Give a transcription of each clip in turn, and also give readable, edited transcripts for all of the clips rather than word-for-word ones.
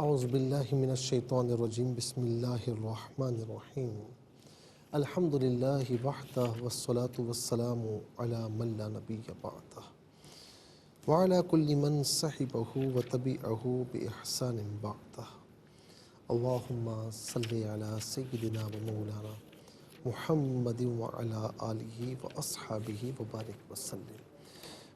اعوذ باللہ من الشیطان الرجیم بسم اللہ الرحمن الرحیم الحمد للہ وحدہ والصلاة والسلام علی من لا نبی بعدہ وعلی کل من صحبہ وتبعہ بإحسان بعدہ اللہم صلی علی سیدنا و مولانا محمد وعلی آلہ واصحابہ وبارک وسلم۔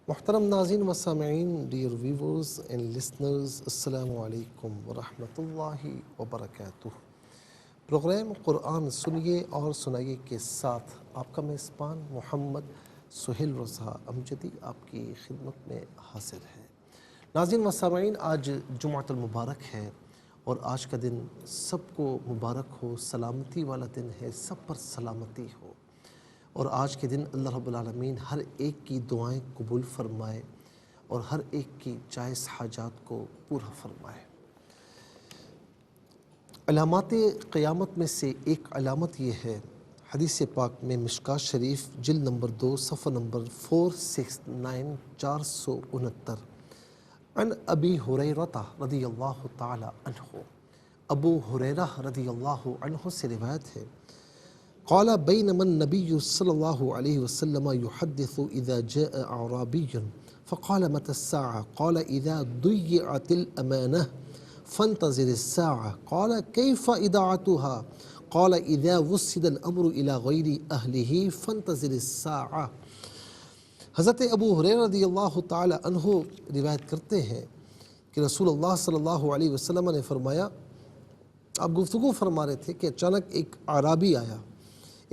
محترم ناظرین و سامعین، ڈیئر ویورز اینڈ لسنرز، السلام علیکم ورحمۃ اللہ وبرکاتہ۔ پروگرام قرآن سنیے اور سنائیے کے ساتھ آپ کا میزبان محمد سہیل رضا امجدی آپ کی خدمت میں حاضر ہے۔ ناظرین و سامعین، آج جمعۃ المبارک ہے اور آج کا دن سب کو مبارک ہو، سلامتی والا دن ہے، سب پر سلامتی ہو، اور آج کے دن اللہ رب العالمین ہر ایک کی دعائیں قبول فرمائے اور ہر ایک کی جائز حاجات کو پورا فرمائے۔ علامات قیامت میں سے ایک علامت یہ ہے، حدیث پاک میں مشکات شریف جلد نمبر 2 صفحہ نمبر 469 469 عن ابی ہریرہ رضی اللہ تعالی عنہ، ابو ہریرہ رضی اللہ عنہ سے روایت ہے، قال بينما النبي صلى الله عليه وسلم يحدث إذا جاء أعرابي فقال متى الساعة؟ قال إذا ضيعت الأمانة فانتظر الساعة. قال كيف إذاعتها؟ قال إذا وسد الأمر إلى غير أهله فانتظر الساعة. حضرت ابو ہریرہ رضی اللہ تعالی عنہ روایت کرتے ہیں کہ رسول اللہ صلی اللہ علیہ وسلم نے فرمایا، آپ گفتگو فرما رہے تھے کہ اچانک ایک اعرابی آیا،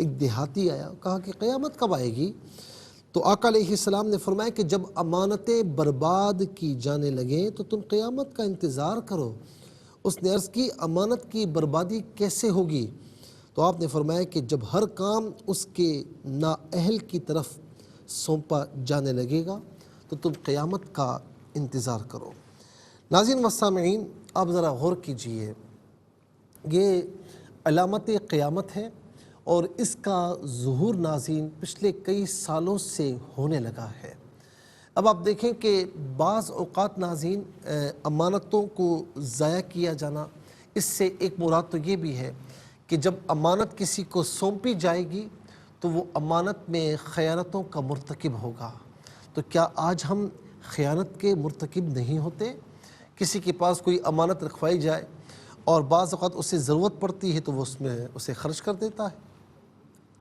ایک دیہاتی آیا، کہا کہ قیامت کب آئے گی؟ تو آقا علیہ السلام نے فرمایا کہ جب امانتیں برباد کی جانے لگیں تو تم قیامت کا انتظار کرو۔ اس نے عرض کی، امانت کی بربادی کیسے ہوگی؟ تو آپ نے فرمایا کہ جب ہر کام اس کے نااہل کی طرف سونپا جانے لگے گا تو تم قیامت کا انتظار کرو۔ ناظرین و سامعین، آپ ذرا غور کیجئے، یہ علامت قیامت ہے اور اس کا ظہور ناظرین پچھلے کئی سالوں سے ہونے لگا ہے۔ اب آپ دیکھیں کہ بعض اوقات ناظرین امانتوں کو ضائع کیا جانا، اس سے ایک مراد تو یہ بھی ہے کہ جب امانت کسی کو سونپی جائے گی تو وہ امانت میں خیانتوں کا مرتکب ہوگا۔ تو کیا آج ہم خیانت کے مرتکب نہیں ہوتے؟ کسی کے پاس کوئی امانت رکھوائی جائے اور بعض اوقات اسے ضرورت پڑتی ہے تو وہ اس میں اسے خرچ کر دیتا ہے،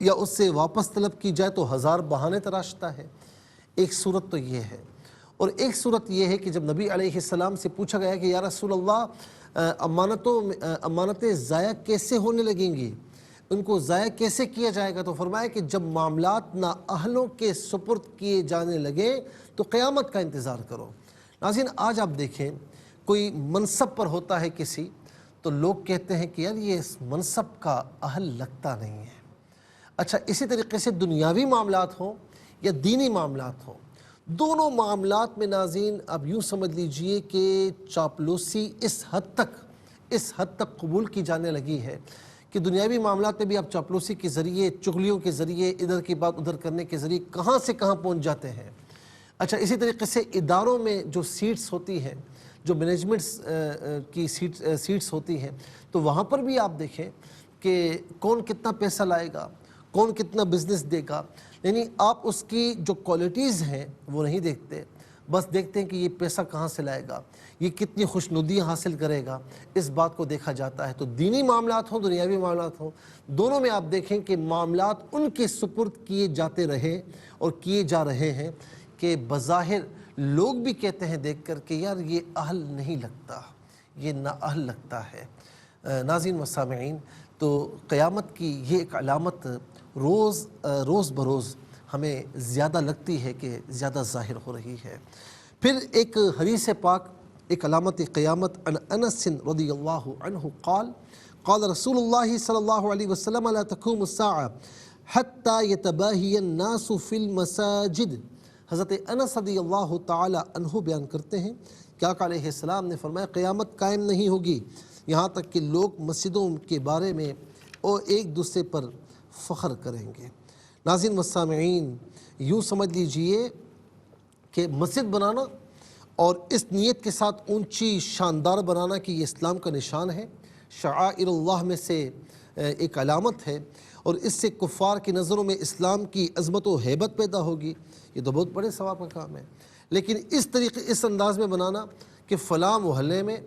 یا اس سے واپس طلب کی جائے تو ہزار بہانے تراشتا ہے۔ ایک صورت تو یہ ہے، اور ایک صورت یہ ہے کہ جب نبی علیہ السلام سے پوچھا گیا کہ یا رسول اللہ، امانتیں ضائع کیسے ہونے لگیں گی، ان کو ضائع کیسے کیا جائے گا؟ تو فرمایا کہ جب معاملات نااہلوں کے سپرد کیے جانے لگے تو قیامت کا انتظار کرو۔ ناظرین، آج آپ دیکھیں کوئی منصب پر ہوتا ہے کسی، تو لوگ کہتے ہیں کہ یار یہ اس منصب کا اہل لگتا نہیں ہے۔ اچھا، اسی طریقے سے دنیاوی معاملات ہوں یا دینی معاملات ہوں، دونوں معاملات میں ناظرین اب یوں سمجھ لیجئے کہ چاپلوسی اس حد تک قبول کی جانے لگی ہے کہ دنیاوی معاملات میں بھی آپ چاپلوسی کے ذریعے، چغلیوں کے ذریعے، ادھر کی بات ادھر کرنے کے ذریعے کہاں سے کہاں پہنچ جاتے ہیں۔ اچھا، اسی طریقے سے اداروں میں جو سیٹس ہوتی ہیں، جو مینجمنٹس کی سیٹس ہوتی ہیں، تو وہاں پر بھی آپ دیکھیں کہ کون کتنا پیسہ لائے گا، کون کتنا بزنس دے گا، یعنی آپ اس کی جو کوالٹیز ہیں وہ نہیں دیکھتے، بس دیکھتے ہیں کہ یہ پیسہ کہاں سے لائے گا، یہ کتنی خوشنودیاں حاصل کرے گا، اس بات کو دیکھا جاتا ہے۔ تو دینی معاملات ہوں، دنیاوی معاملات ہوں، دونوں میں آپ دیکھیں کہ معاملات ان کے سپرد کیے جاتے رہے اور کیے جا رہے ہیں کہ بظاہر لوگ بھی کہتے ہیں دیکھ کر کہ یار یہ اہل نہیں لگتا، یہ نااہل لگتا ہے۔ ناظرین و سامعین، تو قیامت کی یہ ایک علامت روز بروز ہمیں زیادہ لگتی ہے کہ زیادہ ظاہر ہو رہی ہے۔ پھر ایک حدیث پاک، ایک علامت قیامت، عن انس رضی اللہ عنہ قال قال رسول اللہ صلی اللہ علیہ وسلم لا تقوم الساعة حتى يتباهي الناس في المساجد۔ حضرت انس رضی اللہ تعالی عنہ بیان کرتے ہیں کہ آقا علیہ السلام نے فرمایا قیامت قائم نہیں ہوگی یہاں تک کہ لوگ مسجدوں کے بارے میں اور ایک دوسرے پر فخر کریں گے۔ ناظرین و سامعین، یوں سمجھ لیجئے کہ مسجد بنانا اور اس نیت کے ساتھ اونچی شاندار بنانا کہ یہ اسلام کا نشان ہے، شعائر اللہ میں سے ایک علامت ہے، اور اس سے کفار کی نظروں میں اسلام کی عظمت و ہیبت پیدا ہوگی، یہ تو بہت بڑے ثواب کا کام ہے۔ لیکن اس انداز میں بنانا کہ فلاں محلے میں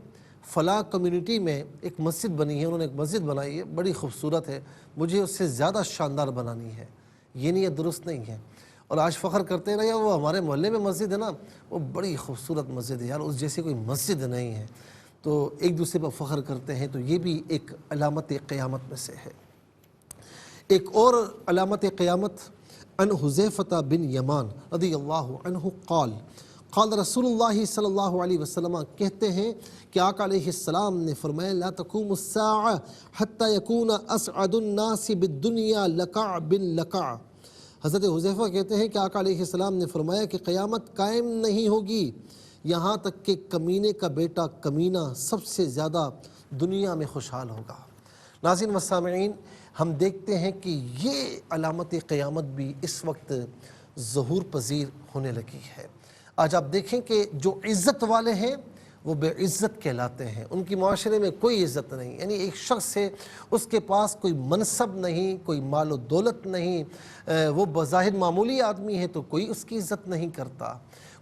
فلاں کمیونٹی میں ایک مسجد بنی ہے، انہوں نے ایک مسجد بنائی ہے، بڑی خوبصورت ہے، مجھے اس سے زیادہ شاندار بنانی ہے، یہ نہیں ہے، درست نہیں ہے۔ اور آج فخر کرتے ہیں نا، یا وہ ہمارے محلے میں مسجد ہے نا، وہ بڑی خوبصورت مسجد ہے یار، اس جیسی کوئی مسجد نہیں ہے، تو ایک دوسرے پر فخر کرتے ہیں، تو یہ بھی ایک علامت قیامت میں سے ہے۔ ایک اور علامت قیامت، ان حذیفہ بن یمان رضی اللہ عنہ قال قال رسول اللہ صلی اللہ علیہ وسلم، کہتے ہیں کہ آقا علیہ السلام نے فرمایا لا تقوم الساعة حتى يكون اسعد الناس بالدنيا لقع بن لقع۔ حضرت حذیفہ کہتے ہیں کہ آقا علیہ السلام نے فرمایا کہ قیامت قائم نہیں ہوگی یہاں تک کہ کمینے کا بیٹا کمینہ سب سے زیادہ دنیا میں خوشحال ہوگا۔ ناظرین و سامعین، ہم دیکھتے ہیں کہ یہ علامت قیامت بھی اس وقت ظہور پذیر ہونے لگی ہے۔ آج آپ دیکھیں کہ جو عزت والے ہیں وہ بے عزت کہلاتے ہیں، ان کی معاشرے میں کوئی عزت نہیں، یعنی ایک شخص ہے، اس کے پاس کوئی منصب نہیں، کوئی مال و دولت نہیں، وہ بظاہر معمولی آدمی ہے تو کوئی اس کی عزت نہیں کرتا،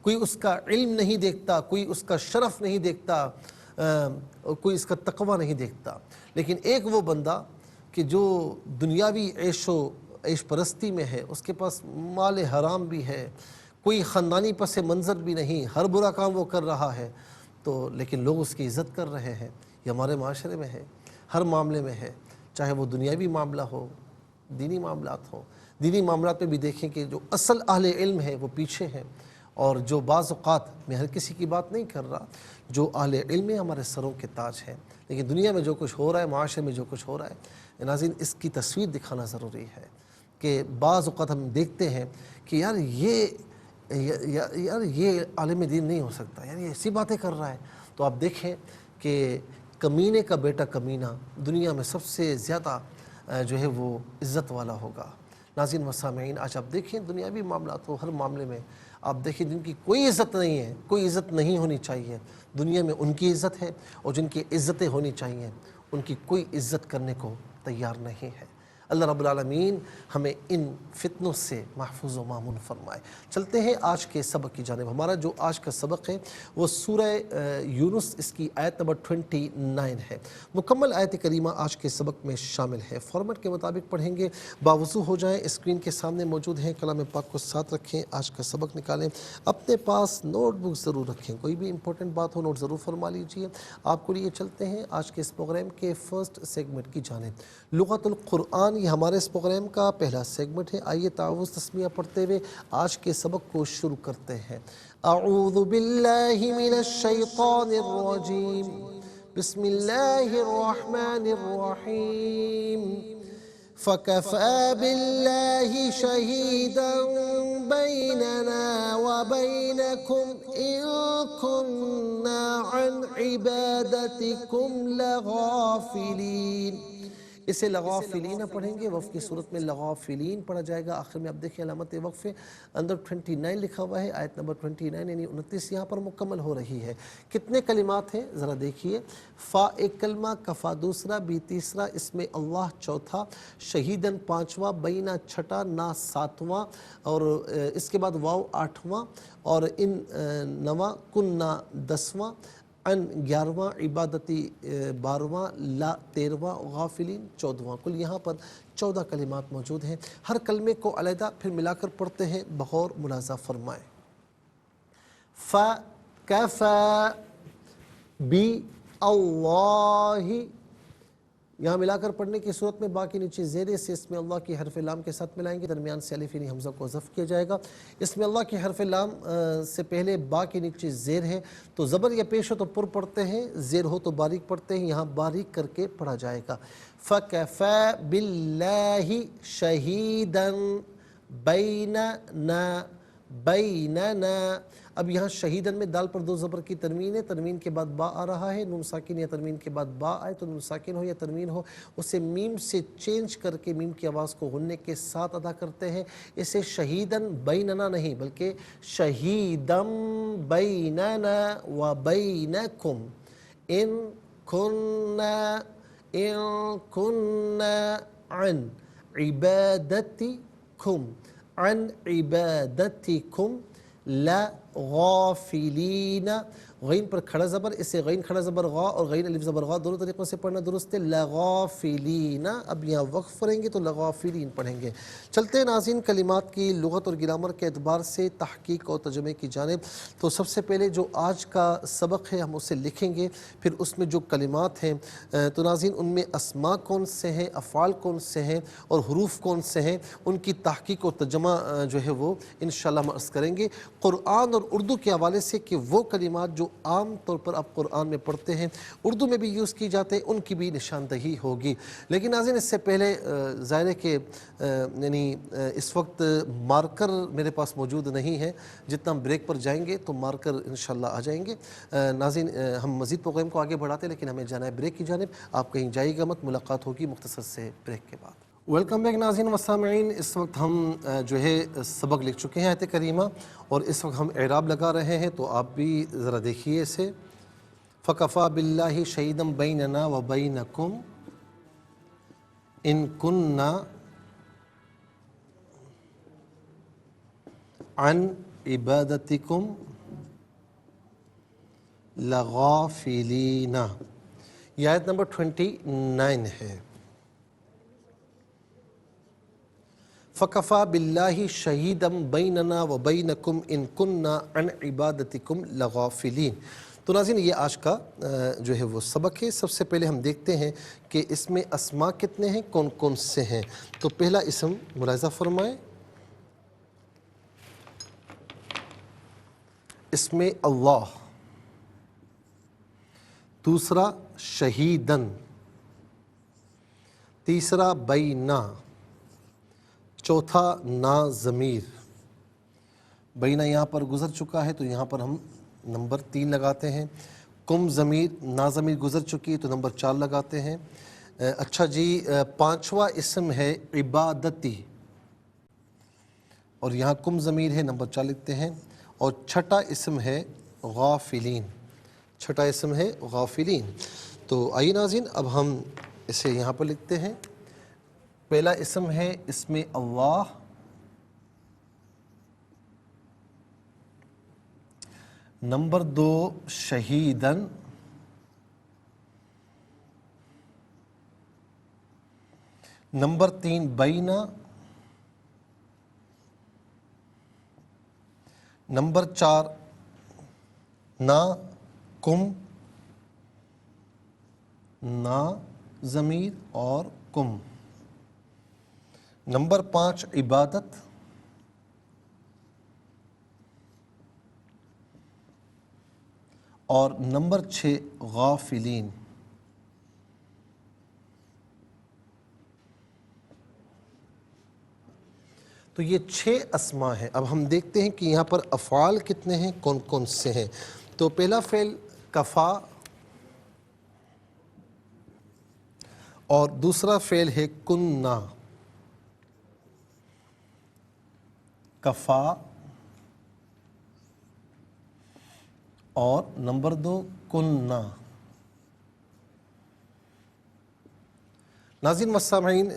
کوئی اس کا علم نہیں دیکھتا، کوئی اس کا شرف نہیں دیکھتا، کوئی اس کا تقوی نہیں دیکھتا۔ لیکن ایک وہ بندہ کہ جو دنیاوی عیش پرستی میں ہے، اس کے پاس مال حرام بھی ہے، کوئی خاندانی پس منظر بھی نہیں، ہر برا کام وہ کر رہا ہے، تو لیکن لوگ اس کی عزت کر رہے ہیں۔ یہ ہمارے معاشرے میں ہے، ہر معاملے میں ہے، چاہے وہ دنیاوی معاملہ ہو، دینی معاملات ہوں۔ دینی معاملات میں بھی دیکھیں کہ جو اصل اہل علم ہے وہ پیچھے ہیں، اور جو بعض اوقات میں ہر کسی کی بات نہیں کر رہا، جو اہل علم ہے ہمارے سروں کے تاج ہیں، لیکن دنیا میں جو کچھ ہو رہا ہے، معاشرے میں جو کچھ ہو رہا ہے، ناظرین اس کی تصویر دکھانا ضروری ہے کہ بعض اوقات ہم دیکھتے ہیں کہ یار یہ عالم دین نہیں ہو سکتا، یار یہ ایسی باتیں کر رہا ہے، تو آپ دیکھیں کہ کمینے کا بیٹا کمینہ دنیا میں سب سے زیادہ جو ہے وہ عزت والا ہوگا۔ ناظرین و سامعین، آج آپ دیکھیں دنیاوی معاملات ہو، ہر معاملے میں آپ دیکھیں جن کی کوئی عزت نہیں ہے، کوئی عزت نہیں ہونی چاہیے، دنیا میں ان کی عزت ہے، اور جن کی عزتیں ہونی چاہیے ان کی کوئی عزت کرنے کو تیار نہیں ہے۔ اللہ رب العالمین ہمیں ان فتنوں سے محفوظ و مامون فرمائے۔ چلتے ہیں آج کے سبق کی جانب۔ ہمارا جو آج کا سبق ہے وہ سورہ یونس، اس کی آیت نمبر 29 ہے۔ مکمل آیت کریمہ آج کے سبق میں شامل ہے۔ فارمیٹ کے مطابق پڑھیں گے، باوضو ہو جائیں، اسکرین کے سامنے موجود ہیں، کلام پاک کو ساتھ رکھیں، آج کا سبق نکالیں، اپنے پاس نوٹ بک ضرور رکھیں، کوئی بھی امپورٹنٹ بات ہو نوٹ ضرور فرما لیجئے۔ آپ کو لیے چلتے ہیں آج کے اس پروگرام کے فرسٹ سیگمنٹ کی جانب، لغت القرآن۔ یہ ہمارے اس پروگرام کا پہلا سیگمنٹ ہے۔ آئیے تعوذ تسمیہ پڑھتے ہوئے آج کے سبق کو شروع کرتے ہیں۔ اعوذ باللہ من الشیطان الرجیم، بسم اللہ الرحمن الرحیم۔ فَكَفَى بِاللَّهِ شَهِيدًا بَيْنَنَا وَبَيْنَكُمْ إِن كُنَّا عَنْ عِبَادَتِكُمْ لَغَافِلِينَ۔ اسے لغافلین پڑھیں گے، وقف کی صورت میں لغافلین پڑھا جائے گا۔ آخر میں آپ دیکھیں علامت وقف اندر 29 لکھا ہوا ہے، آیت نمبر 29 یعنی 29 یہاں پر مکمل ہو رہی ہے۔ کتنے کلمات ہیں ذرا دیکھیے، فا ایک کلمہ، کفا دوسرا، بی تیسرا، اس میں اللہ چوتھا، شہیدن پانچواں، بینہ چھٹا، نا ساتواں، اور اس کے بعد واو آٹھواں، اور ان نواں، کننا 10واں، ان 11واں، عبادتی 12واں، لا 13واں، غافلین 14واں۔ کل یہاں پر 14 کلمات موجود ہیں۔ ہر کلمے کو علیحدہ پھر ملا کر پڑھتے ہیں، بغور ملاحظہ فرمائیں۔ فَكَفَى بِاللَّهِ، یہاں ملا کر پڑھنے کی صورت میں باقی نیچے زیر سے اس میں اللہ کی حرف لام کے ساتھ ملائیں گے، درمیان سے الف یعنی حمزہ کو حذف کیا جائے گا۔ اس میں اللہ کی حرف لام سے پہلے با کے نیچے زیر ہے، تو زبر یا پیش ہو تو پر پڑھتے ہیں، زیر ہو تو باریک پڑھتے ہیں، یہاں باریک کر کے پڑھا جائے گا۔ فَكَفَى بِاللَّهِ شَهِيدًا بَيْنَنَا، بَيْنَنَا۔ اب یہاں شہیدن میں دال پر دو زبر کی تنوین ہے، تنوین کے بعد با آ رہا ہے، نون ساکن یا تنوین کے بعد با آئے تو نون ساکن ہو یا تنوین ہو اسے میم سے چینج کر کے میم کی آواز کو غننے کے ساتھ ادا کرتے ہیں۔ اسے شہیدن بیننا نہیں بلکہ شہیدم بیننا و بینکم ان كنا عن عبادتكم لغافلین۔ غین پر کھڑا زبر، اسے غین کھڑا زبر غا اور غین الف زبر غا دونوں طریقوں سے پڑھنا درست ہے، لغافلین۔ اب یہاں وقف پڑھیں گے تو لغافلین پڑھیں گے۔ چلتے ہیں ناظرین کلمات کی لغت اور گرامر کے اعتبار سے تحقیق اور ترجمے کی جانب۔ تو سب سے پہلے جو آج کا سبق ہے ہم اسے لکھیں گے، پھر اس میں جو کلمات ہیں تو ناظرین ان میں اسماء کون سے ہیں، افعال کون سے ہیں اور حروف کون سے ہیں، ان کی تحقیق اور ترجمہ جو ہے وہ انشاءاللہ ہم عرض کریں گے قرآن اور اردو کے حوالے سے کہ وہ کلمات جو عام طور پر آپ قرآن میں پڑھتے ہیں اردو میں بھی یوز کی جاتے ہیں ان کی بھی نشاندہی ہوگی۔ لیکن ناظرین اس سے پہلے ظاہر ہے کہ یعنی اس وقت مارکر میرے پاس موجود نہیں ہے، جتنا ہم بریک پر جائیں گے تو مارکر انشاءاللہ آ جائیں گے۔ ناظرین ہم مزید پروگرام کو آگے بڑھاتے ہیں لیکن ہمیں جانا ہے بریک کی جانب، آپ کہیں جائیے گا مت، ملاقات ہوگی مختصر سے بریک کے بعد۔ ویلکم بیک ناظرین و سامعین، اس وقت ہم جو ہے سبق لکھ چکے ہیں آیت کریمہ اور اس وقت ہم اعراب لگا رہے ہیں، تو آپ بھی ذرا دیکھیے اسے۔ فَكَفَى بِاللَّهِ شَهِيدًا بَيْنَنَا وَبَيْنَكُمْ إِن كُنَّا عَنْ عِبَادَتِكُمْ لَغَافِلِينَ۔ یہ آیت نمبر 29 ہے۔ فَكَفَى بِاللَّهِ شَهِيدًا بَيْنَنَا وَبَيْنَكُمْ إِن كُنَّا عَنْ عِبَادَتِكُمْ لَغَافِلِينَ۔ تو ناظرین یہ آج کا جو ہے وہ سبق ہے۔ سب سے پہلے ہم دیکھتے ہیں کہ اس میں اسماء کتنے ہیں، کون کون سے ہیں۔ تو پہلا اسم ملاحظہ فرمائیں، اس میں اللہ، دوسرا شہیدن، تیسرا بینا، چوتھا نا ضمیر۔ بینا یہاں پر گزر چکا ہے تو یہاں پر ہم نمبر 3 لگاتے ہیں۔ کم ضمیر، نا ضمیر گزر چکی ہے تو نمبر 4 لگاتے ہیں۔ اچھا جی، پانچواں اسم ہے عبادتی اور یہاں کم ضمیر ہے، نمبر 4 لکھتے ہیں۔ اور چھٹا اسم ہے غافلین، چھٹا اسم ہے غافلین۔ تو آئیے ناظرین اب ہم اسے یہاں پر لکھتے ہیں۔ پہلا اسم ہے اسم اللہ، نمبر 2 شہیدن، نمبر 3 بینا، نمبر 4 نا کم، نا ضمیر اور کم، نمبر 5 عبادت، اور نمبر 6 غافلین۔ تو یہ 6 اسماء ہیں۔ اب ہم دیکھتے ہیں کہ یہاں پر افعال کتنے ہیں، کون کون سے ہیں۔ تو پہلا فعل کفا اور دوسرا فعل ہے کننا، کفا اور نمبر 2 کننا۔ ناظرین و سامعین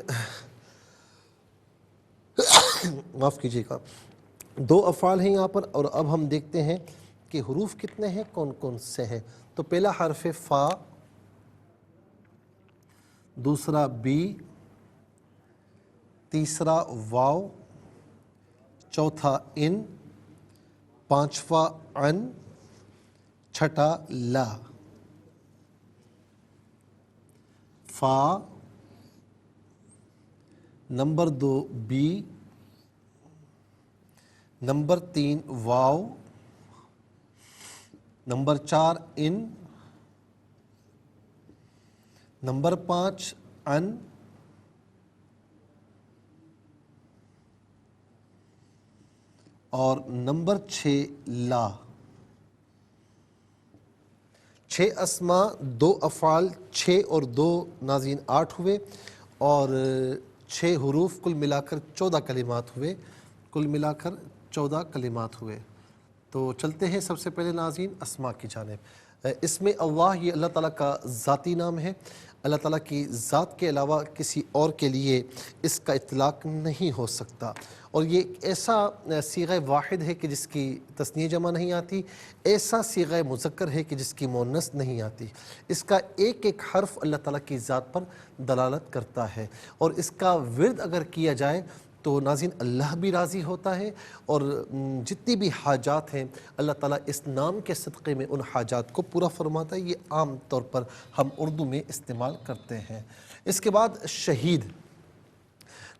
معاف کیجیے گا، 2 افعال ہیں یہاں پر اور اب ہم دیکھتے ہیں کہ حروف کتنے ہیں، کون کون سے ہیں۔ تو پہلا حرف فا، دوسرا بی، تیسرا واو، چوتھا ان، پانچواں ان، چھٹا لا۔ فا، نمبر 2 بی، نمبر 3 واو، نمبر 4 ان، نمبر 5 ان، اور نمبر 6 لا۔ 6 اسما 2 افعال 6 اور 2 ناظرین 8 ہوئے، اور 6 حروف کل ملا کر 14 کلمات ہوئے، کل ملا کر 14 کلمات ہوئے۔ تو چلتے ہیں سب سے پہلے ناظرین اسما کی جانب۔ اسم اللہ یہ اللہ تعالیٰ کا ذاتی نام ہے، اللہ تعالیٰ کی ذات کے علاوہ کسی اور کے لیے اس کا اطلاق نہیں ہو سکتا، اور یہ ایک ایسا صیغہ واحد ہے کہ جس کی تثنیہ جمع نہیں آتی، ایسا صیغہ مذکر ہے کہ جس کی مؤنث نہیں آتی۔ اس کا ایک ایک حرف اللہ تعالیٰ کی ذات پر دلالت کرتا ہے، اور اس کا ورد اگر کیا جائے تو ناظرین اللہ بھی راضی ہوتا ہے، اور جتنی بھی حاجات ہیں اللہ تعالیٰ اس نام کے صدقے میں ان حاجات کو پورا فرماتا ہے۔ یہ عام طور پر ہم اردو میں استعمال کرتے ہیں۔ اس کے بعد شہید۔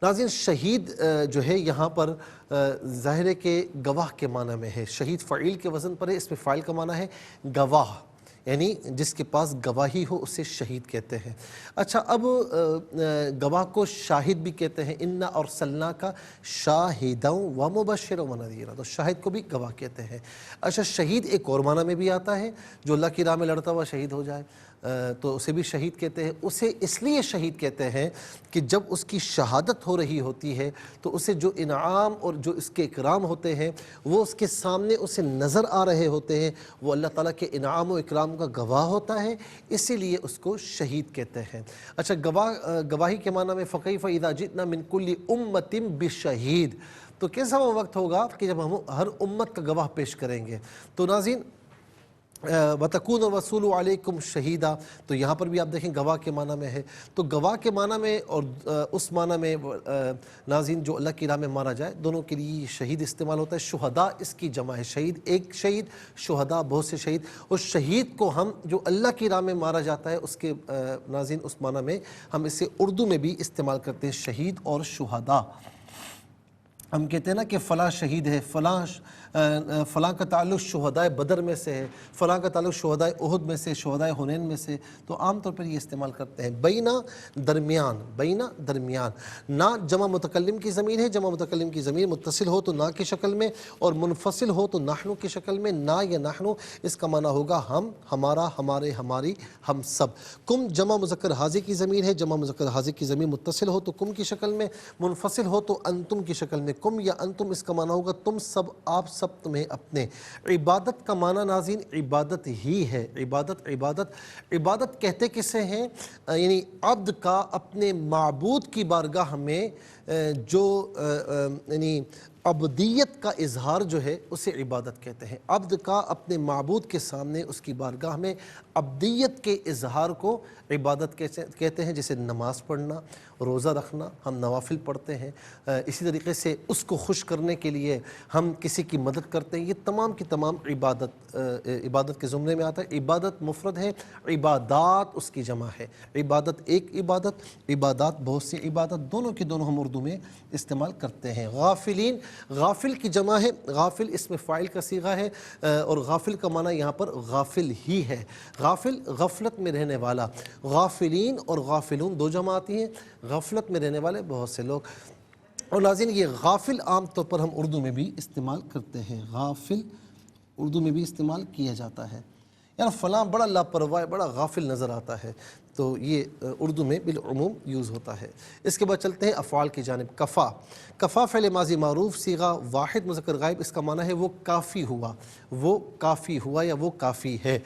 ناظرین شہید جو ہے یہاں پر ظاہر ہے کہ گواہ کے معنی میں ہے، شہید فعیل کے وزن پر ہے، اس میں فاعل کا معنی ہے گواہ، یعنی جس کے پاس گواہی ہو اسے شہید کہتے ہیں۔ اچھا، اب گواہ کو شاہد بھی کہتے ہیں، انا ارسلناک شاہدا و مبشرا و نذیرا، تو شاہد کو بھی گواہ کہتے ہیں۔ اچھا، شہید ایک اور معنی میں بھی آتا ہے، جو اللہ کی راہ میں لڑتا ہوا شہید ہو جائے تو اسے بھی شہید کہتے ہیں۔ اسے اس لیے شہید کہتے ہیں کہ جب اس کی شہادت ہو رہی ہوتی ہے تو اسے جو انعام اور جو اس کے اکرام ہوتے ہیں وہ اس کے سامنے اسے نظر آ رہے ہوتے ہیں، وہ اللہ تعالیٰ کے انعام و اکرام کا گواہ ہوتا ہے، اسی لیے اس کو شہید کہتے ہیں۔ اچھا، گواہی کے معنی میں فَكَيْفَ إِذَا جِئْنَا مِن كُلِّ أُمَّةٍ بِشَهِيدٍ، تو کیسا وہ وقت ہوگا کہ جب ہم ہر امت کا گواہ پیش کریں گے۔ تو ناظرین وَتَكُونَ الرَّسُولُ عَلَيْكُمْ شَهِيدًا، تو یہاں پر بھی آپ دیکھیں گواہ کے معنی میں ہے، تو گواہ کے معنی میں اور اس معنی میں ناظرین جو اللہ کی راہ میں مارا جائے، دونوں کے لیے شہید استعمال ہوتا ہے۔ شہداء اس کی جمع ہے، شہید ایک شہید، شہداء بہت سے شہید، اور شہید کو ہم جو اللہ کی راہ میں مارا جاتا ہے اس کے ناظرین اس معنی میں ہم اسے اردو میں بھی استعمال کرتے ہیں، شہید اور شہداء۔ ہم کہتے ہیں نا کہ فلاں شہید ہے، فلاں کا تعلق شہدائے بدر میں سے ہے، فلاں کا تعلق شہدائے احد میں سے، شہدائے حنین میں سے، تو عام طور پر یہ استعمال کرتے ہیں۔ بینہ درمیان، بینہ درمیان، نہ جمع متکلم کی ضمیر ہے، جمع متکلم کی ضمیر متصل ہو تو نہ کی شکل میں، اور منفصل ہو تو نحنو کی شکل میں، نہ یا نحنو اس کا معنی ہوگا ہم، ہمارا، ہمارے، ہماری، ہم سب۔ کم جمع مذکر حاضر کی ضمیر ہے، جمع مذکر حاضر کی ضمیر متصل ہو تو کم کی شکل میں، منفصل ہو تو انتم کی شکل میں، کم یا انتم اس کا معنی ہوگا تم سب، آپ سب، تمہیں اپنے۔ عبادت کا معنی ناظرین عبادت ہی ہے، عبادت کہتے کسے ہیں؟ یعنی عبد کا اپنے معبود کی بارگاہ میں جو یعنی عبدیت کا اظہار جو ہے اسے عبادت کہتے ہیں۔ عبد کا اپنے معبود کے سامنے اس کی بارگاہ میں عبدیت کے اظہار کو عبادت کہتے ہیں، جیسے نماز پڑھنا، روزہ رکھنا، ہم نوافل پڑھتے ہیں، اسی طریقے سے اس کو خوش کرنے کے لیے ہم کسی کی مدد کرتے ہیں، یہ تمام کی تمام عبادت کے زمرے میں آتا ہے۔ عبادت مفرد ہے، عبادات اس کی جمع ہے، عبادت ایک عبادت، عبادات بہت سی عبادت، دونوں کی دونوں ہم اردو میں استعمال کرتے ہیں۔ غافلین، غافل کی جمع ہے، غافل اس میں فاعل کا صیغہ ہے، اور غافل کا معنی یہاں پر غافل ہی ہے، غافل غفلت میں رہنے والا۔ غافلین اور غافلون دو جمع آتی ہیں، غفلت میں رہنے والے بہت سے لوگ۔ اور ناظرین یہ غافل عام طور پر ہم اردو میں بھی استعمال کرتے ہیں، غافل اردو میں بھی استعمال کیا جاتا ہے، یار فلاں بڑا لاپرواہ، بڑا غافل نظر آتا ہے، تو یہ اردو میں بالعموم یوز ہوتا ہے۔ اس کے بعد چلتے ہیں افعال کی جانب۔ کفا، کفا فعل ماضی معروف صیغہ واحد مذکر غائب، اس کا معنی ہے وہ کافی ہوا، وہ کافی ہوا یا وہ کافی ہے۔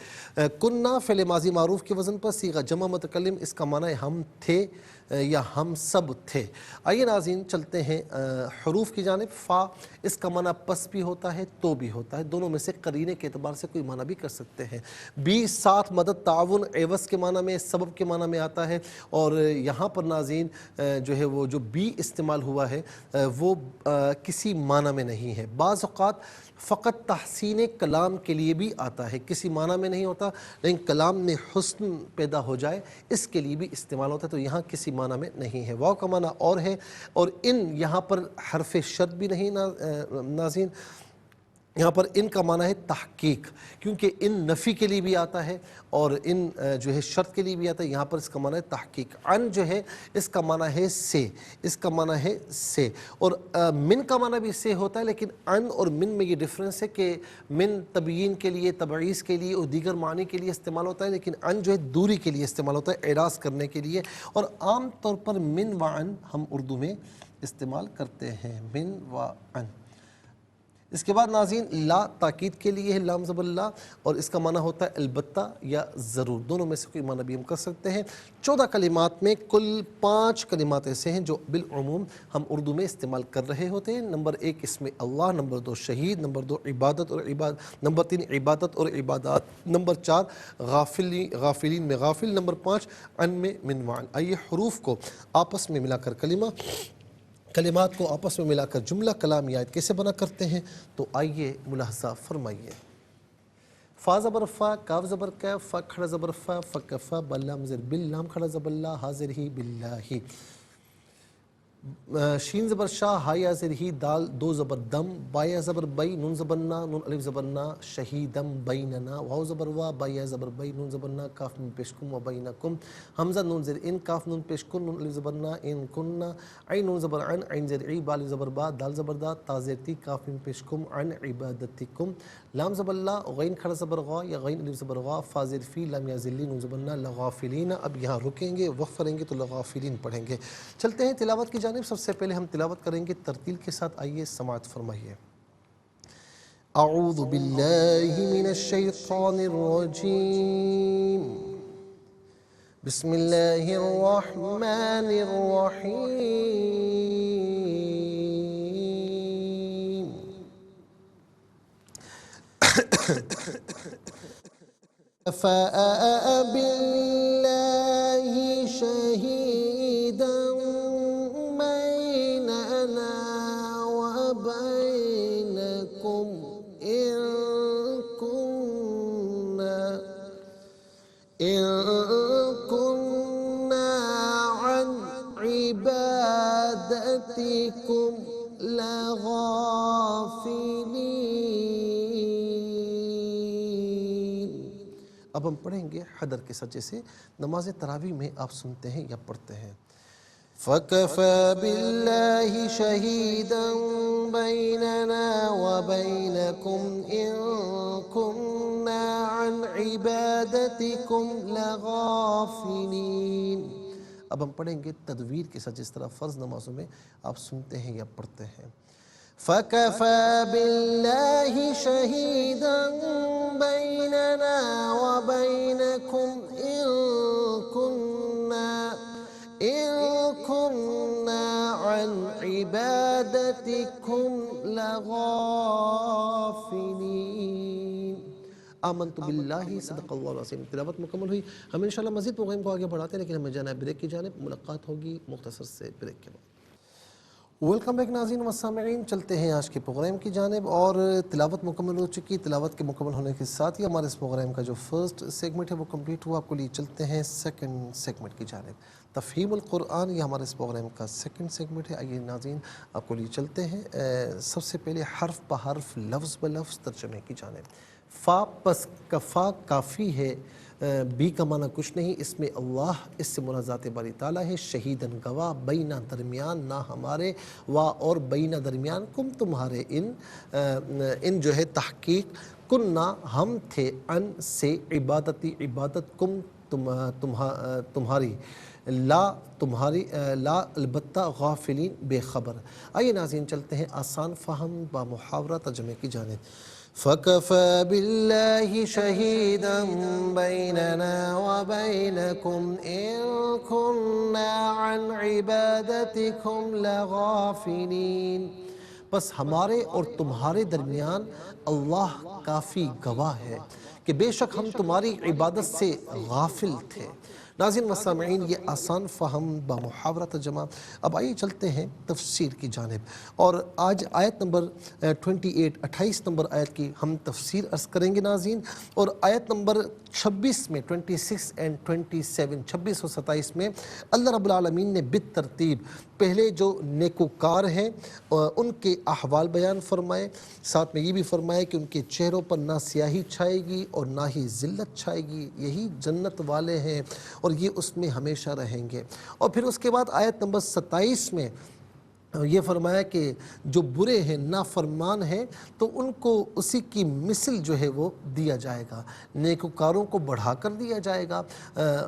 کننا فعل ماضی معروف کے وزن پر صیغہ جمع متکلم، اس کا معنی ہے ہم تھے یا ہم سب تھے۔ آئیے ناظرین چلتے ہیں حروف کی جانب۔ فا اس کا معنی پس بھی ہوتا ہے تو بھی ہوتا ہے، دونوں میں سے قرینے کے اعتبار سے کوئی معنی بھی کر سکتے ہیں۔ بی ساتھ، مدد، تعاون، عوض کے معنی میں، سبب کے معنی میں آتا ہے، اور یہاں پر ناظرین جو ہے وہ جو بی استعمال ہوا ہے وہ کسی معنی میں نہیں ہے، بعض اوقات فقط تحسین کلام کے لیے بھی آتا ہے، کسی معنی میں نہیں ہوتا لیکن کلام میں حسن پیدا ہو جائے اس کے لیے بھی استعمال ہوتا ہے، تو یہاں کسی معنی میں نہیں ہے۔ واو کا معنی اور ہے، اور ان یہاں پر حرف شرط بھی نہیں ناظرین، یہاں پر ان کا معنی ہے تحقیق، کیونکہ ان نفی کے لیے بھی آتا ہے اور ان جو ہے شرط کے لیے بھی آتا ہے. یہاں پر اس کا معنی ہے تحقیق. ان جو ہے اس کا معنی ہے سے، اس کا معنی ہے سے، اور من کا معنی بھی سے ہوتا ہے، لیکن ان اور من میں یہ ڈفرنس ہے کہ من تبیین کے لیے، تبعیض کے لیے اور دیگر معنی کے لیے استعمال ہوتا ہے، لیکن ان جو ہے دوری کے لیے استعمال ہوتا ہے، اعراض کرنے کے لیے. اور عام طور پر من و ان ہم اردو میں استعمال کرتے ہیں، من و ان. اس کے بعد ناظرین لا تاکید کے لیے ہے، لام زبر لا، اور اس کا معنی ہوتا ہے البتہ یا ضرور، دونوں میں سے کوئی معنی بھی ہم کر سکتے ہیں. 14 کلمات میں کل 5 کلمات ایسے ہیں جو بالعموم ہم اردو میں استعمال کر رہے ہوتے ہیں. نمبر 1 اسم اللہ، نمبر 2 شہید، نمبر 2 عبادت اور نمبر 3 عبادت اور عبادات، نمبر 4 غافلین میں غافل، نمبر 5 ان میں من وعن. آئیے حروف کو آپس میں ملا کر کلمات کو آپس میں ملا کر جملہ کلام یا آیت کیسے بنا کرتے ہیں، تو آئیے ملاحظہ فرمائیے. فا زبر فا، کاف زبر کا، فا کھڑا زبر فا، فکفا، بلام زر بل، لام کھڑا زبر لا، حاضر ہی باللہ. شین زبر شاہ، ہا یا زر ہی، دال دو زبر دم، با یا زبر بئی، نون زبر نا، نون الف زبر نا، شہیدم بیننا. واو زبر وا، با یا زبر بئی، نون زبر نا، کاف نون پیش کم و بینکم. حمزہ نون زر ان، کاف نون پیش کن، نون الف زبر نا، ان کننا. عین نون زبر عن، عین زر عی، با الف زبر با، دال زبر دا، تا زر تی، کاف نون پیش کم، عن عبادتکم. لام زبر لا، غین کھڑا زبر غا یا غین الف زبر غا، فا زر فی، لام یا ذلی، نون زبر نا، لغافلین. اب یہاں رکیں گے، وقف کریں گے تو لغافلین پڑھیں گے. چلتے ہیں تلاوت کی جانب. سب سے پہلے ہم تلاوت کریں گے ترتیل کے ساتھ. آئیے سماعت فرمائیے. اعوذ باللہ من الشیطان الرجیم، بسم اللہ الرحمن الرحیم. كفى بالله شهيدا بيننا وبينكم إن كنا عن عبادتكم لغافلين. اب ہم پڑھیں گے حدر کے ساتھ، جیسے نماز تراویح میں آپ سنتے ہیں یا پڑھتے ہیں. فَكَفَى بِاللَّهِ شَهِيدًا بَيْنَنَا وَبَيْنَكُمْ إِن كُنَّا عَنْ عِبَادَتِكُمْ لَغَافِلِينَ. اب ہم پڑھیں گے تدویر کے ساتھ، جس طرح فرض نمازوں میں آپ سنتے ہیں یا پڑھتے ہیں. فَكَفَى بِاللَّهِ شَهِيدًا بَيْنَنَا وَبَيْنَكُمْ إِن كُنَّا عَنْ عِبَادَتِكُمْ لَغَافِلِينَ. آمنت باللہ، صدق اللہ العظیم. تلاوت مکمل ہوئی. ہم انشاءاللہ مزید پروگرام کو آگے بڑھاتے ہیں، لیکن ہمیں جانا ہے بریک کی جانب. ملاقات ہوگی مختصر سے بریک کے بعد. ویلکم بیک ناظرین و سامعین. چلتے ہیں آج کے پروگرام کی جانب، اور تلاوت مکمل ہو چکی. تلاوت کے مکمل ہونے کے ساتھ ہی ہمارے اس پروگرام کا جو فرسٹ سیگمنٹ ہے وہ کمپلیٹ ہوا. آپ کو لیے چلتے ہیں سیکنڈ سیگمنٹ کی جانب. تفہیم القرآن یہ ہمارے اس پروگرام کا سیکنڈ سیگمنٹ ہے. آئیے ناظرین آپ کو لیے چلتے ہیں سب سے پہلے حرف بحرف، لفظ بلفظ ترجمے کی جانب. فا پس کفا کافی ہے، بی کا معنی کچھ نہیں. اس میں اللہ، اس سے مراد ذات باری تعالیٰ ہے. شہیدن گواہ، بینہ درمیان، نہ ہمارے، وا اور بینہ درمیان، کم تمہارے، ان جو ہے تحقیق، کننا ہم تھے، ان سے، عبادتی عبادت، کم تمہاری، لا تمہاری، لا البتہ، غافلین بے خبر. آئیے ناظرین چلتے ہیں آسان فہم با محاورہ ترجمے کی جانب. فَكَفَى بِاللَّهِ شَهِيدًا بَيْنَنَا وَبَيْنَكُمْ إِن كُنَّا عَنْ عِبَادَتِكُمْ لَغَافِلِينَ. بس ہمارے اور تمہارے درمیان اللہ کافی گواہ ہے کہ بے شک ہم تمہاری عبادت سے غافل تھے. ناظرین و سامعین، یہ آسان فہم با محاورہ ترجمہ. اب آئیے چلتے ہیں تفسیر کی جانب، اور آج آیت نمبر 28 نمبر آیت کی ہم تفسیر عرض کریں گے ناظرین. اور آیت نمبر 26 میں 26 اور 27 میں اللہ رب العالمین نے بالترتیب پہلے جو نیکوکار ہیں ان کے احوال بیان فرمائے، ساتھ میں یہ بھی فرمائے کہ ان کے چہروں پر نہ سیاہی چھائے گی اور نہ ہی ذلت چھائے گی، یہی جنت والے ہیں اور یہ اس میں ہمیشہ رہیں گے۔ اور پھر اس کے بعد آیت نمبر 27 میں یہ فرمایا کہ جو برے ہیں نافرمان ہیں تو ان کو اسی کی مثل جو ہے وہ دیا جائے گا، نیکوکاروں کو بڑھا کر دیا جائے گا،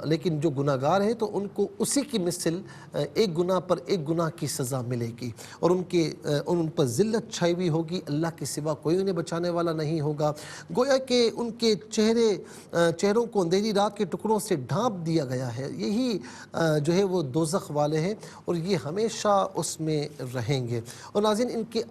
لیکن جو گناہ گار ہیں تو ان کو اسی کی مثل ایک گناہ پر ایک گناہ کی سزا ملے گی، اور ان پر ذلت چھائی ہوئی ہوگی، اللہ کے سوا کوئی انہیں بچانے والا نہیں ہوگا۔ گویا کہ ان کے چہروں کو اندھیری رات کے ٹکڑوں سے ڈھانپ دیا گیا ہے، یہی جو ہے وہ دوزخ والے ہیں اور یہ ہمیشہ اس میں رہیں گے۔ اور ناظرین ان کے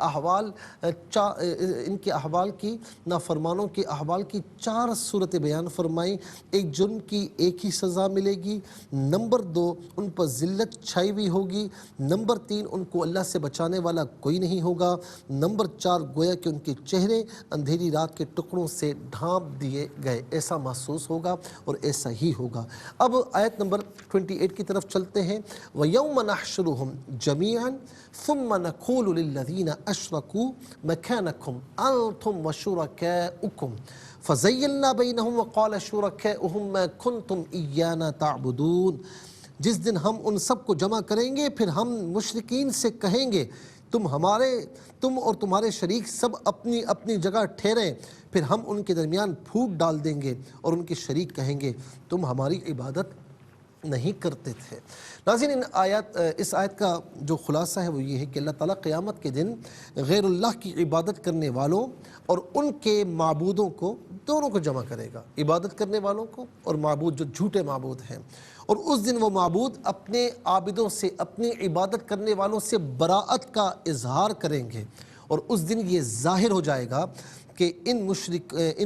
احوال کی، نافرمانوں کے احوال کی 4 صورتیں بیان فرمائیں۔ ایک، جرم کی ایک ہی سزا ملے گی، نمبر 2 ان پر ذلت چھائی ہوئی ہوگی، نمبر 3 ان کو اللہ سے بچانے والا کوئی نہیں ہوگا، نمبر 4 گویا کہ ان کے چہرے اندھیری رات کے ٹکڑوں سے ڈھانپ دیے گئے، ایسا محسوس ہوگا اور ایسا ہی ہوگا۔ اب آیت نمبر 28 کی طرف چلتے ہیں۔ وَيَوْمَ نَحْشُرُهُمْ جَمِيعًا ثُمَّ نَقُولُ لِلَّذِينَ أَشْرَكُوا مَكَانَكُمْ أَنْتُمْ وَشُرَكَاؤُكُمْ فَزَيَّلْنَا بَيْنَهُمْ وَقَالَ شُرَكَاؤُهُمْ مَا كُنْتُمْ إِيَّانَا تَعْبُدُونَ۔ جس دن ہم ان سب کو جمع کریں گے پھر ہم مشرکین سے کہیں گے تم اور تمہارے شریک سب اپنی اپنی جگہ ٹھہریں، پھر ہم ان کے درمیان پھوٹ ڈال دیں گے اور ان کے شریک کہیں گے تم ہماری عبادت نہیں کرتے تھے۔ ناظرین اس آیت کا جو خلاصہ ہے وہ یہ ہے کہ اللہ تعالیٰ قیامت کے دن غیر اللہ کی عبادت کرنے والوں اور ان کے معبودوں کو دونوں کو جمع کرے گا، عبادت کرنے والوں کو اور معبود جو جھوٹے معبود ہیں، اور اس دن وہ معبود اپنے عابدوں سے، اپنی عبادت کرنے والوں سے براءت کا اظہار کریں گے، اور اس دن یہ ظاہر ہو جائے گا کہ ان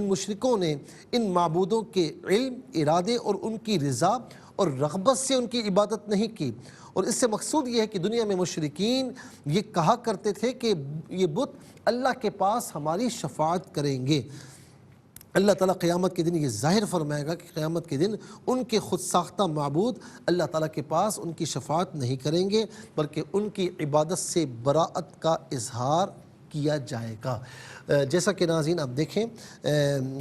مشرکوں نے ان معبودوں کے علم، ارادے اور ان کی رضا اور رغبت سے ان کی عبادت نہیں کی۔ اور اس سے مقصود یہ ہے کہ دنیا میں مشرکین یہ کہا کرتے تھے کہ یہ بت اللہ کے پاس ہماری شفاعت کریں گے۔ اللہ تعالیٰ قیامت کے دن یہ ظاہر فرمائے گا کہ قیامت کے دن ان کے خود ساختہ معبود اللہ تعالیٰ کے پاس ان کی شفاعت نہیں کریں گے، بلکہ ان کی عبادت سے براءت کا اظہار کیا جائے گا۔ جیسا کہ ناظرین آپ دیکھیں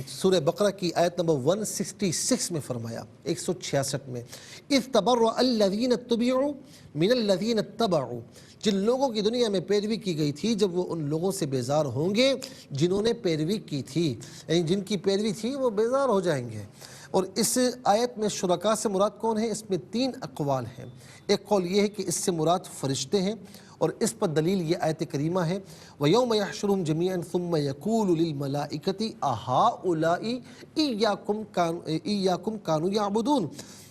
سورہ بقرہ کی آیت نمبر 166 میں فرمایا، 166 میں، اِذْ تَبَرَّأَ الَّذِينَ اتُّبِعُوا مِنَ الَّذِينَ اتَّبَعُوا، جن لوگوں کی دنیا میں پیروی کی گئی تھی جب وہ ان لوگوں سے بیزار ہوں گے جنہوں نے پیروی کی تھی، یعنی جن کی پیروی تھی وہ بیزار ہو جائیں گے۔ اور اس آیت میں شرکاء سے مراد کون ہے؟ اس میں 3 اقوال ہیں۔ ایک قول یہ ہے کہ اس سے مراد فرشتے ہیں، اور اس پر دلیل یہ آیت کریمہ ہے، وَيَوْمَ يَحْشُرُهُمْ جَمِيعًا ثُمَّ يَقُولُ لِلْمَلَائِكَةِ أَهَٰؤُلَاءِ إِيَّاكُمْ كَانُوا يَعْبُدُونَ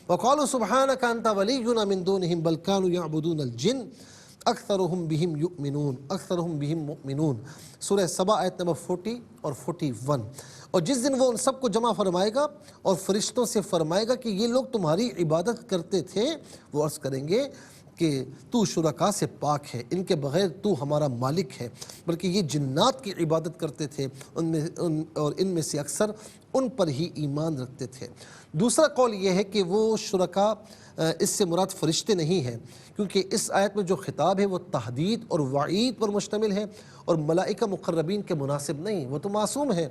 وَقَالُوا سُبْحَانَكَ أَنْتَ وَلِيُّنَا مِن دُونِهِمْ بَلْ كَانُوا يَعْبُدُونَ الْجِنَّ أَكْثَرُهُمْ بِهِمْ مُؤْمِنُونَ۔ سورہ سبا آیت نمبر 40 اور 41۔ اور جس دن وہ ان سب کو جمع فرمائے گا اور فرشتوں سے فرمائے گا کہ یہ لوگ تمہاری عبادت کرتے تھے، وہ عرض کریں گے کہ تو شرکاء سے پاک ہے، ان کے بغیر تو ہمارا مالک ہے، بلکہ یہ جنات کی عبادت کرتے تھے اور ان میں سے اکثر ان پر ہی ایمان رکھتے تھے۔ دوسرا قول یہ ہے کہ وہ شرکاء اس سے مراد فرشتے نہیں ہیں، کیونکہ اس آیت میں جو خطاب ہے وہ تحدید اور وعید پر مشتمل ہے، اور ملائکہ مقربین کے مناسب نہیں، وہ تو معصوم ہیں۔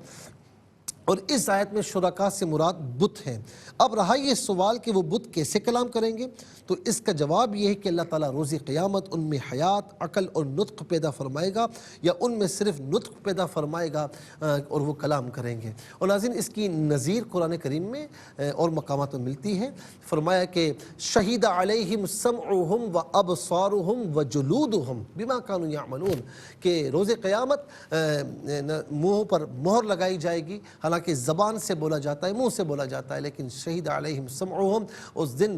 اور اس آیت میں شرکاء سے مراد بت ہیں۔ اب رہا یہ سوال کہ وہ بت کیسے کلام کریں گے، تو اس کا جواب یہ ہے کہ اللہ تعالیٰ روز قیامت ان میں حیات، عقل اور نطق پیدا فرمائے گا، یا ان میں صرف نطق پیدا فرمائے گا اور وہ کلام کریں گے۔ اور ناظرین اس کی نظیر قرآن کریم میں اور مقامات میں ملتی ہے، فرمایا کہ شہید علیہم سمعہم و ابصارہم و جلودہم بما کانوا یعملون، کہ روز قیامت منہ پر مہر لگائی جائے گی، حالانکہ زبان سے بولا جاتا ہے، منہ سے بولا جاتا ہے، لیکن شہید علیہم سمعہم، اس دن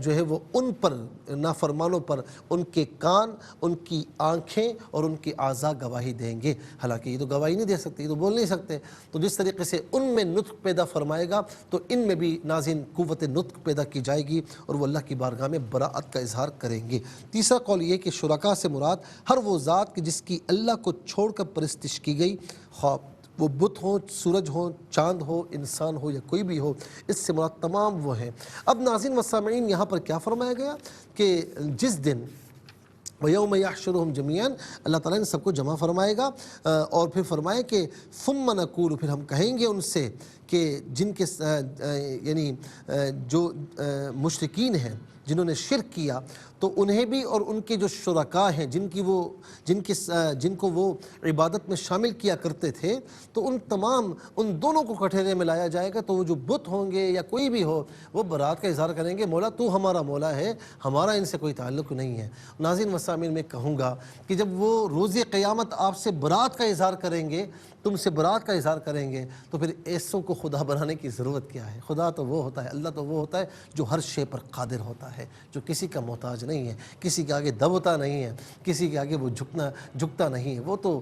جو ہے وہ ان پر، نافرمانوں پر، ان کے کان، ان کی آنکھیں اور ان کے اعضاء گواہی دیں گے، حالانکہ یہ تو گواہی نہیں دے سکتے، یہ تو بول نہیں سکتے۔ تو جس طریقے سے ان میں نطق پیدا فرمائے گا تو ان میں بھی ناظرین قوت نطق پیدا کی جائے گی اور وہ اللہ کی بارگاہ میں براءت کا اظہار کریں گے۔ تیسرا قول یہ کہ شرکاء سے مراد ہر وہ ذات جس کی اللہ کو چھوڑ کر پرستش کی گئی، خواہ وہ بت ہوں، سورج ہوں، چاند ہو، انسان ہو یا کوئی بھی ہو، اس سے مراد تمام وہ ہیں۔ اب ناظرین و سامعین یہاں پر کیا فرمایا گیا کہ جس دن وَيَوْمَ يَحْشُرُهُمْ جَمِيعًا، اللہ تعالیٰ نے سب کو جمع فرمائے گا اور پھر فرمائے کہ ثُمَّ نَقُولُ، پھر ہم کہیں گے ان سے کہ جن کے یعنی جو مشرکین ہیں جنہوں نے شرک کیا تو انہیں بھی اور ان کے جو شرکاء ہیں جن کو وہ عبادت میں شامل کیا کرتے تھے، تو ان دونوں کو کٹہرے میں لایا جائے گا، تو وہ جو بت ہوں گے یا کوئی بھی ہو وہ برات کا اظہار کریں گے، مولا تو ہمارا مولا ہے، ہمارا ان سے کوئی تعلق نہیں ہے۔ ناظرین مسامعین، میں کہوں گا کہ جب وہ روز قیامت آپ سے برات کا اظہار کریں گے، تم سے برات کا اظہار کریں گے، تو پھر ایسوں کو خدا بنانے کی ضرورت کیا ہے؟ خدا تو وہ ہوتا ہے، اللہ تو وہ ہوتا ہے جو ہر شے پر قادر ہوتا ہے، جو کسی کا محتاج نہیں ہے، کسی کے آگے دبتا نہیں ہے، کسی کے آگے وہ جھکتا نہیں ہے، وہ تو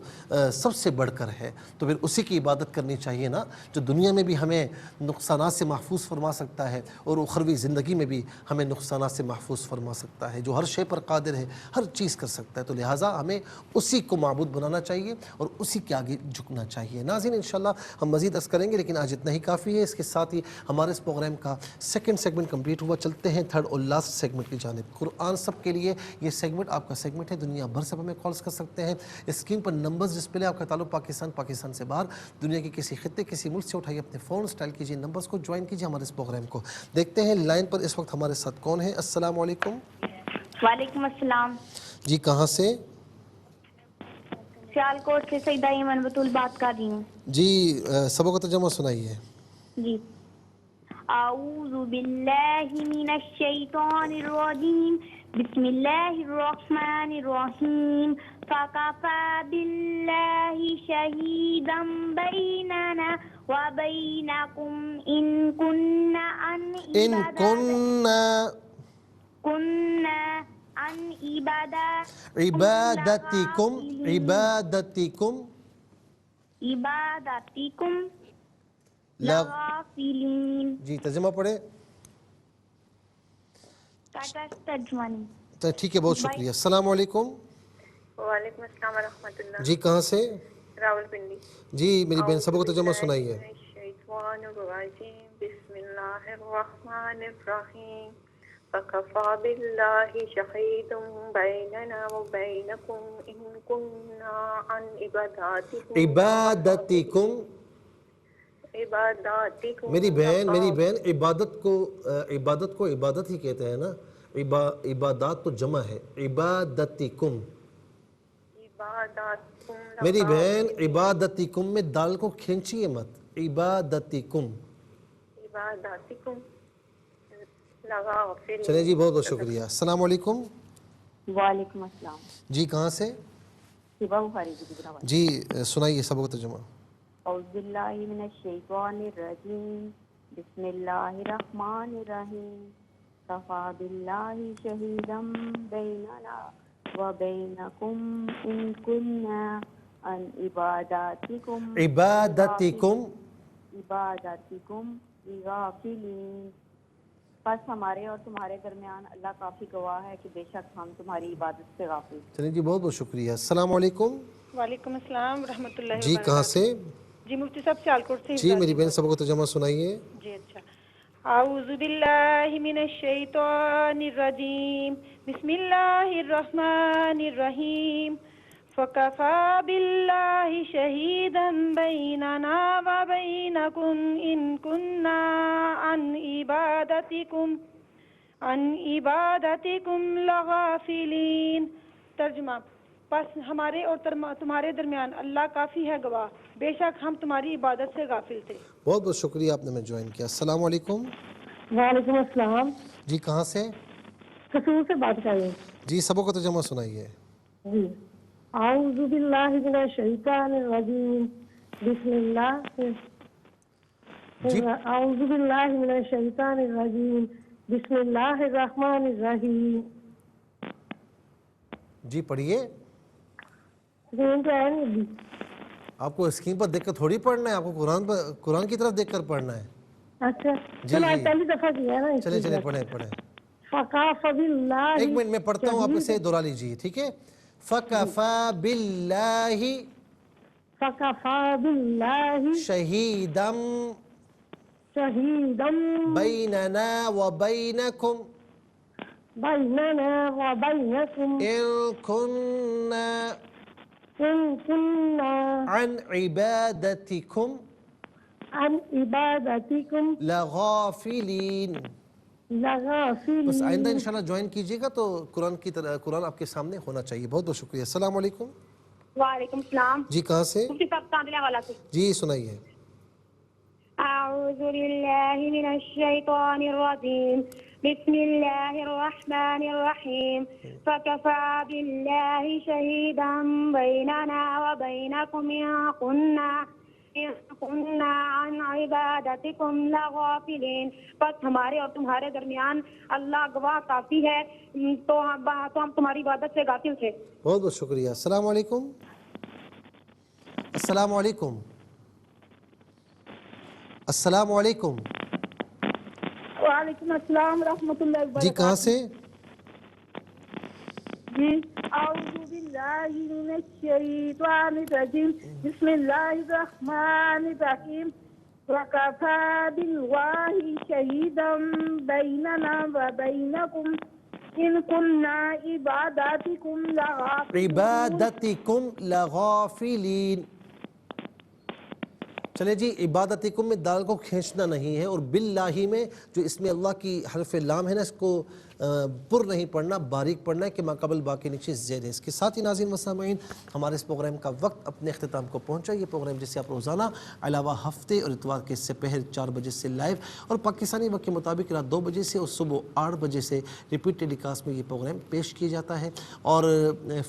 سب سے بڑھ کر ہے۔ تو پھر اسی کی عبادت کرنی چاہیے نا، جو دنیا میں بھی ہمیں نقصانات سے محفوظ فرما سکتا ہے اور اخروی زندگی میں بھی ہمیں نقصانات سے محفوظ فرما سکتا ہے، جو ہر شے پر قادر ہے، ہر چیز کر سکتا ہے۔ تو لہٰذا ہمیں اسی کو معبود بنانا چاہیے اور اسی کے آگے جھکنا چاہیے۔ ناظرین انشاءاللہ ہم مزید عرض کریں گے، لیکن آج اتنا ہی کافی ہے۔ اس کے ساتھ ہی ہمارے اس پروگرام کا سیکنڈ سیگمنٹ کمپلیٹ ہوا۔ چلتے ہیں تھرڈ اور لاسٹ سیگمنٹ کی جانب۔ قرآن سب کے لیے یہ سیگمنٹ آپ کا سیگمنٹ ہے، دنیا بھر سے ہمیں کالز کر سکتے ہیں۔ اسکرین پر نمبرز ڈسپلے، آپ کا تعلق پاکستان سے باہر، دنیا کے کسی خطے کسی ملک سے اٹھائیے اپنے فون، اسٹائل کیجیے نمبرز کو، جوائن کیجیے ہمارے اس پروگرام کو۔ دیکھتے ہیں لائن پر اس وقت ہمارے ساتھ کون ہے۔ السلام علیکم۔ وعلیکم السلام جی کہاں سے؟ سیالکوٹ سے سیدہ ایمن بطول بات کر رہی ہوں۔ جی سبق کا ترجمہ سنائیے۔ جی اعوذ باللہ من الشیطان الرجیم، بسم اللہ الرحمن الرحیم، فکفی باللہ شہیدا بیننا وبینکم ان کننا عن عبادتکم لغافلین۔ جی ترجمہ پڑھے۔ ترجمہ نہیں۔ تو ٹھیک ہے، بہت شکریہ۔ السلام علیکم۔ وعلیکم السلام ورحمۃ اللہ۔ جی کہاں سے؟ راول پنڈی۔ جی میری بہن سبق کا ترجمہ سنائیے۔ الشیطان الرجیم، بسم اللہ الرحمن الرحیم، فکفی باللہ شہیدا بیننا وبینکم ان کننا عن عبادتکم میری بہن عبادت کو عبادت ہی کہتے ہیں نا، عبادات تو جمع ہے، عبادتکم۔ میری بہن عبادتکم میں دال کو کھینچیے مت، عبادتکم۔ چلیں جی، بہت بہت شکریہ۔ السلام علیکم۔ وعلیکم السلام۔ جی کہاں سے؟ جی سنائیے سبق کا ترجمہ۔ اعوذ باللہ من الشیطان الرجیم، بسم اللہ الرحمن الرحیم، کفی باللہ شہیدا بیننا وبینکم ان کننا عن عبادتکم غافلین۔ پس ہمارے اور تمہارے درمیان اللہ کافی گواہ ہے کہ بے شک ہم تمہاری عبادت سے غافل۔ چلیں جی، بہت بہت شکریہ۔ السلام علیکم۔ وعلیکم السلام ورحمۃ اللہ جی کہاں سے؟ جی مفتی صاحب سیالکوٹ سے۔ جی میری بہن سبق کا ترجمہ سنائیے۔ جی اچھا۔ اعوذ باللہ من الشیطان الرجیم، بسم اللہ الرحمن الرحیم، فکفی باللہ شہیدا بیننا وبینکم ان کننا عن عبادتکم لغافلین۔ ترجمہ، پس ہمارے اور تمہارے درمیان اللہ کافی ہے گواہ، بے شک ہم تمہاری عبادت سے غافل تھے۔ بہت بہت شکریہ، آپ نے میں جوائن کیا۔ السلام علیکم۔ وعلیکم السلام۔ جی کہاں سے؟ قصور سے بات کر رہے ہیں۔ جی سبق کا ترجمہ سنائیے۔ جی اعوذ باللہ من الشیطان الرجیم، بسم اللہ اعوذ باللہ من الشیطان الرجیم، بسم اللہ الرحمن الرحیم۔ جی پڑھیے۔ آپ کو اسکرین پر دیکھ کر تھوڑی پڑھنا ہے، آپ کو قرآن کی طرف دیکھ کر پڑھنا ہے۔ اچھا جی پہلی دفعہ کیا ہے نا۔ چلے پڑھیں۔ فکفی باللہ، ایک منٹ میں پڑھتا ہوں، آپ اسے دہرا لیجیے، ٹھیک ہے؟ فکفی باللہ شہیدم بیننا وبینکم بيننا وبينكم إن كنا إن كنا عن عبادتكم عن عبادتكم لغافلین. لغافلين. بس آئندہ انشاءاللہ جوائن کیجیے گا تو قرآن آپ کے سامنے ہونا چاہیے. بہت بہت شکریہ. السلام علیکم. وعلیکم السلام. جی کہاں سے؟ مفتی صاحب تاندلہ والا سے. جی سنائیے. اعوذ باللہ من الشیطان الرجیم. بسم اللہ الرحمن الرحیم. فکفى باللہ شہیدا بیننا وبینکم إن كنا عن عبادتكم لغافلين. بس ہمارے اور تمہارے درمیان اللہ گواہ کافی ہے تو ہم تمہاری عبادت سے غافل تھے. بہت بہت شکریہ. السلام علیکم. السلام علیکم. السلام علیکم. وعلیکم السلام ورحمۃ اللہ وبرکاتہ. جی کہاں سے؟ جی اعوذ باللہ من الشیطان الرجیم. بسم اللہ الرحمن الرحیم. وکفى باللہ شہیدا بیننا وبینکم ان کنا عبادتکم لغافلین. عبادتکم لغافلین. چلے جی، عبادتکم میں دال کو کھینچنا نہیں ہے، اور باللہ میں جو اس میں اللہ کی حرف لام ہے نا، اس کو پر نہیں پڑھنا، باریک پڑھنا ہے کہ ماقبل باقی نیچے زیر ہے. اس کے ساتھ ہی ناظرین و سامعین، ہمارے اس پروگرام کا وقت اپنے اختتام کو پہنچا. یہ پروگرام جسے آپ روزانہ علاوہ ہفتے اور اتوار کے سپہر 4 بجے سے لائیو اور پاکستانی وقت کے مطابق رات 2 بجے سے اور صبح 8 بجے سے ریپیٹ ٹیلی کاسٹ میں یہ پروگرام پیش کیا جاتا ہے. اور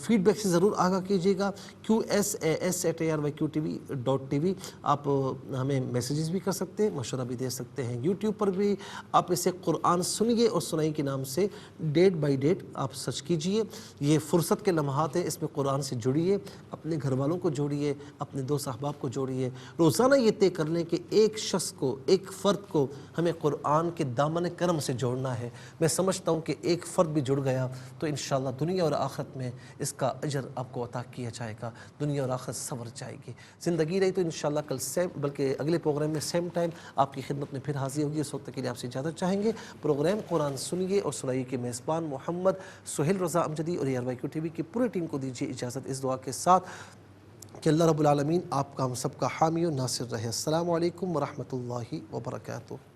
فیڈ بیک سے ضرور آگاہ کیجیے گا. QSAS@ARYQTV.tv آپ ہمیں میسیجز بھی کر سکتے ہیں، مشورہ بھی دے سکتے ہیں. یوٹیوب پر بھی آپ اسے قرآن سنیے اور سنائی کے نام سے ڈیٹ بائی ڈیٹ آپ سرچ کیجئے. یہ فرصت کے لمحات ہیں، اس میں قرآن سے جڑیے، اپنے گھر والوں کو جوڑیے، اپنے دوست احباب کو جوڑیے. روزانہ یہ طے کر لیں کہ ایک شخص کو، ایک فرد کو ہمیں قرآن کے دامن کرم سے جوڑنا ہے. میں سمجھتا ہوں کہ ایک فرد بھی جڑ گیا تو انشاءاللہ دنیا اور آخرت میں اس کا اجر آپ کو عطا کیا جائے گا. دنیا اور آخرت سنور جائے گی. زندگی رہی تو انشاءاللہ کل بلکہ اگلے پروگرام میں سیم ٹائم آپ کی خدمت میں پھر حاضر ہوگی. اس وقت کے لیے آپ سے اجازت چاہیں گے. پروگرام قرآن سنیے اور سنائیے کے میزبان محمد سہیل رضا امجدی اور ARYQTV کی پوری ٹیم کو دیجیے اجازت اس دعا کے ساتھ کہ اللہ رب العالمین آپ کا ہم سب کا حامی و ناصر رہے. السلام علیکم ورحمۃ اللہ وبرکاتہ.